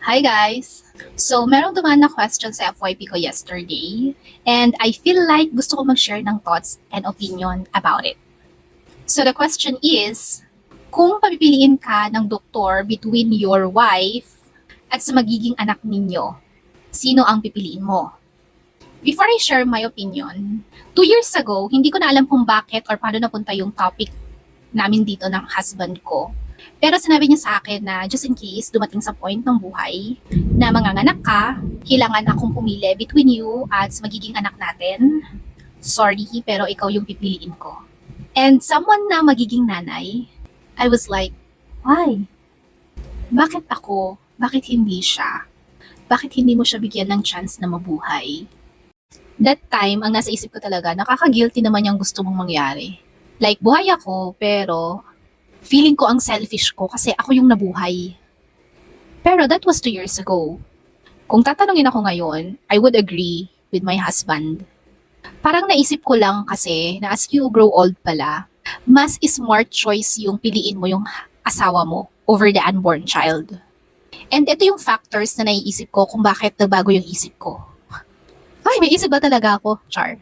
Hi guys! So, merong dumaan na question sa FYP ko yesterday and I feel like gusto ko mag-share ng thoughts and opinion about it. So, the question is, kung papipiliin ka ng doktor between your wife at sa magiging anak ninyo, sino ang pipiliin mo? Before I share my opinion, 2 years ago, hindi ko na alam kung bakit or paano napunta yung topic namin dito ng husband ko. Pero sinabi niya sa akin na just in case dumating sa point ng buhay na manganganak ka, kailangan akong pumili between you at sa magiging anak natin. Sorry, pero ikaw yung pipiliin ko. And someone na magiging nanay, I was like, why? Bakit ako? Bakit hindi siya? Bakit hindi mo siya bigyan ng chance na mabuhay? That time, ang nasa isip ko talaga, nakaka-guilty naman yung gusto mong mangyari. Like, buhay ako, pero feeling ko ang selfish ko kasi ako yung nabuhay. Pero that was 2 years ago. Kung tatanungin ako ngayon, I would agree with my husband. Parang naisip ko lang kasi na as you grow old pala, mas smart choice yung piliin mo yung asawa mo over the unborn child. And ito yung factors na naiisip ko kung bakit nagbago yung isip ko. Ay, may isip ba talaga ako? Char.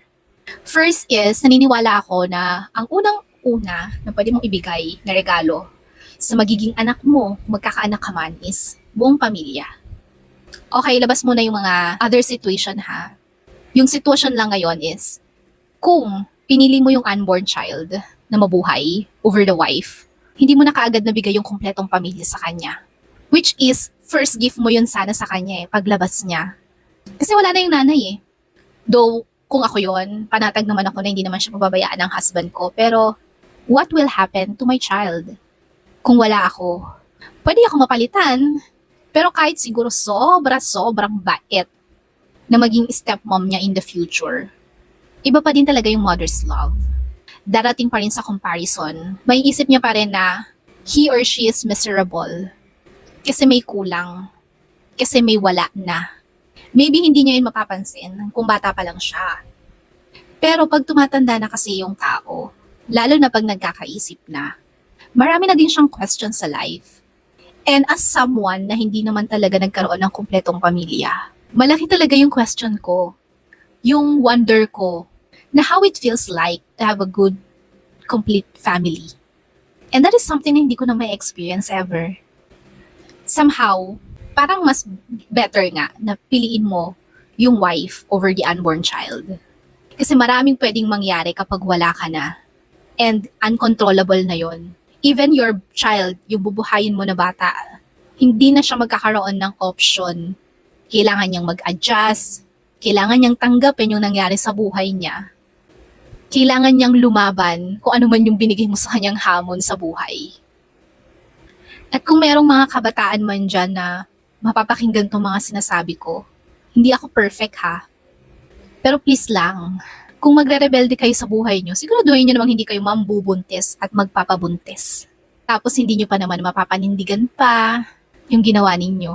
First is, naniniwala ako na ang unang-una na pwede mong ibigay na regalo sa magiging anak mo, magkakaanak ka man, is buong pamilya. Okay, labas muna yung mga other situation ha. Yung sitwasyon lang ngayon is, kung pinili mo yung unborn child na mabuhay over the wife, hindi mo na kaagad nabigay yung kumpletong pamilya sa kanya. Which is, first gift mo yun sana sa kanya paglabas niya. Kasi wala na yung nanay Though, kung ako yon, panatag naman ako na hindi naman siya pababayaan ng husband ko. Pero, what will happen to my child? Kung wala ako, pwede ako mapalitan. Pero kahit siguro sobrang bait na maging stepmom niya in the future, iba pa din talaga yung mother's love. Darating pa rin sa comparison, may isip niya pa rin na he or she is miserable. Kasi may kulang. Kasi may wala na. Maybe hindi niya yun mapapansin kung bata pa lang siya. Pero pag tumatanda na kasi yung tao, lalo na pag nagkakaisip na, marami na din siyang questions sa life. And as someone na hindi naman talaga nagkaroon ng kumpletong pamilya, malaki talaga yung question ko, yung wonder ko, na how it feels like to have a good, complete family. And that is something na hindi ko na may experience ever. Somehow, parang mas better nga na piliin mo yung wife over the unborn child. Kasi maraming pwedeng mangyari kapag wala ka na. And uncontrollable na yon. Even your child, yung bubuhayin mo na bata, hindi na siya magkakaroon ng option. Kailangan niyang mag-adjust. Kailangan niyang tanggapin yung nangyari sa buhay niya. Kailangan niyang lumaban kung ano man yung binigay mo sa kanyang hamon sa buhay. At kung merong mga kabataan man dyan na mapapakinggan tong mga sinasabi ko, hindi ako perfect ha. Pero please lang, kung magre-rebelde kayo sa buhay nyo, siguraduhin nyo namang hindi kayo mambubuntis at magpapabuntis. Tapos hindi nyo pa naman mapapanindigan pa yung ginawa ninyo.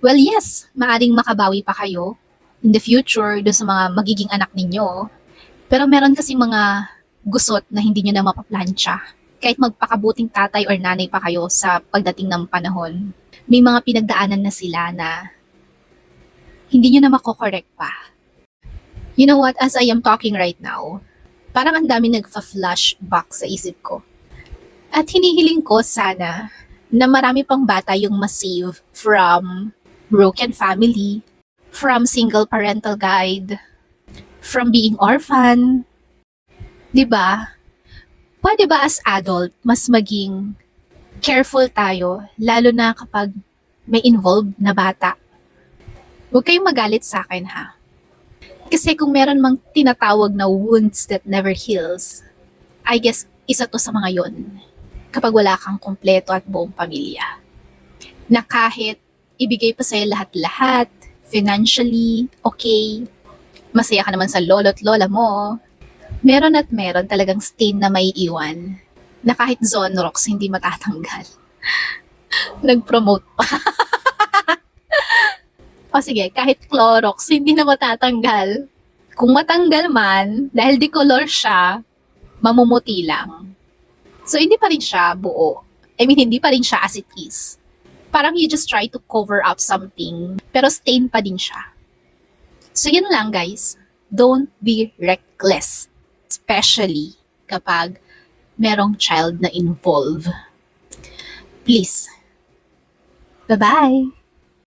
Well yes, maaring makabawi pa kayo in the future do sa mga magiging anak ninyo. Pero meron kasi mga gusot na hindi nyo na mapaplansya. Kahit magpakabuting tatay or nanay pa kayo sa pagdating ng panahon, may mga pinagdaanan na sila na hindi nyo na makokorek pa. You know what, as I am talking right now, parang ang dami nagfa-flashback sa isip ko. At hinihiling ko sana na marami pang bata yung ma-save from broken family, from single parental guide, from being orphan. Diba? Pwede ba as adult, mas maging careful tayo, lalo na kapag may involved na bata? Huwag kayong magalit sa akin ha. Kasi kung meron mang tinatawag na wounds that never heals, I guess isa to sa mga yon. Kapag wala kang kumpleto at buong pamilya. Na kahit ibigay pa sa'yo lahat-lahat, financially, okay, masaya ka naman sa lolo't lola mo, meron at meron talagang stain na may iwan na kahit Zonrox hindi matatanggal. Nag-promote pa. O sige, kahit Clorox hindi na matatanggal. Kung matanggal man, dahil decolor siya, mamumuti lang. So hindi pa rin siya buo. I mean, hindi pa rin siya as it is. parang you just try to cover up something, pero stain pa din siya. So yun lang guys, don't be reckless, especially kapag merong child na involved. Please. Bye-bye!